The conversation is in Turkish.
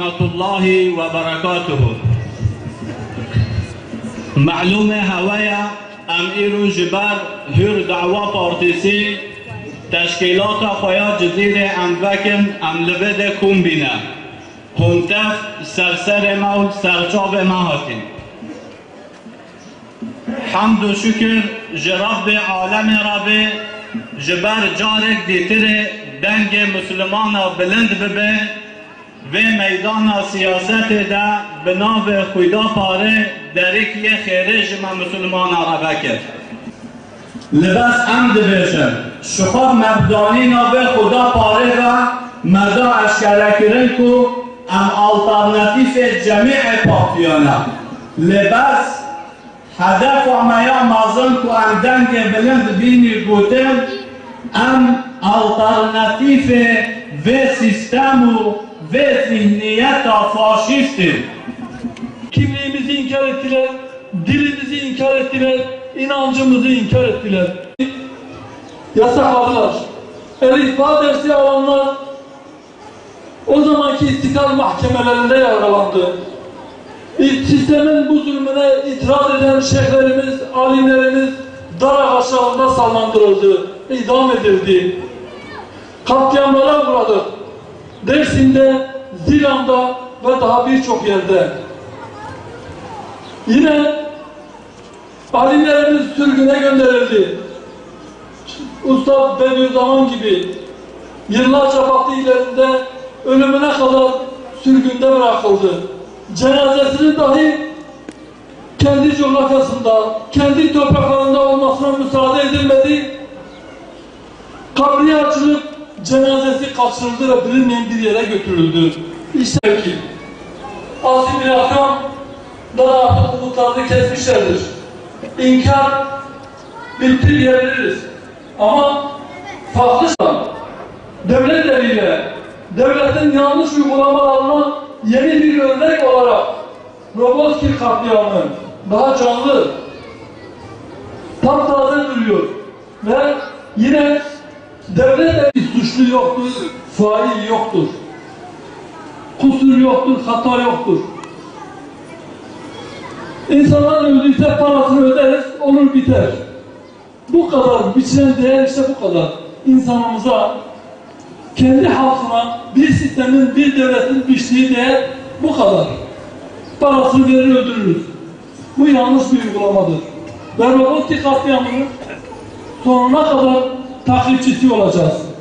rahmetullahi ve berekatuhu. Ma'lum havaya Emir Jibar Hür Da'wa Partisi Teşkilat-ı Khoya Cezire Emvekin Emlevede Kumbine Huntef Serser Mav Serçav Mahatin. Hamd ve şükür Rabbi Alem Rabbi Jibar Carek Ditire Denge Müslümana Bilind Bibe ve meydana siyaseti de bina ve kuyda pare derikiye kheri jima Müslümana Rabakir. Libas emd beşem şukhab mebdanina ve kuyda pare ve meda eşkerekirin ku em alternatif cemi'i partiyana. Libas hedef amaya mazın ku em denge bilind bini gutem em alternatif ve sistemu ve zihniyeta faşisttir. Kimliğimizi inkar ettiler, dilimizi inkar ettiler, inancımızı inkar ettiler. Yasakladılar. El-İhbar dersi alanlar o zamanki istiklal mahkemelerinde yargılandı. Sistemin bu zulmüne itiraz eden şeyhlerimiz, alimlerimiz dar ağaçlarında sallandırıldı, idam edildi. Katliamlara uğradı. Dersim'de, Zilan'da ve daha birçok yerde. Yine alimlerimiz sürgüne gönderildi. Usta Bediüzzaman gibi yıllarca Batı illerinde ölümüne kadar sürgünde bırakıldı. Cenazesinin dahi kendi coğrafyasında, kendi topraklarında olmasına müsaade edilmedi. Kabri açılıp cenazesi kaçırıldı ve bilinmeyen bir yere götürüldü. İşte ki asimilasyon da artık umutlarını kesmişlerdir. İnkar bitti diyebiliriz. Ama farklı devlet eliyle devletin yanlış uygulamalarına yeni bir örnek olarak Robotkir katliamı daha canlı, taptaze duruyor ve yine devlet suçlu yoktur, fail yoktur, kusur yoktur, hata yoktur. İnsanlar öldüyse parasını öderiz, olur biter. Bu kadar biçilen değer işte bu kadar. İnsanımıza, kendi halkına bir sistemin, bir devletin biçtiği değer bu kadar. Parasını verir öldürürüz. Bu yanlış bir uygulamadır. Ve Robotkir katliamının sonuna kadar takipçisi olacağız.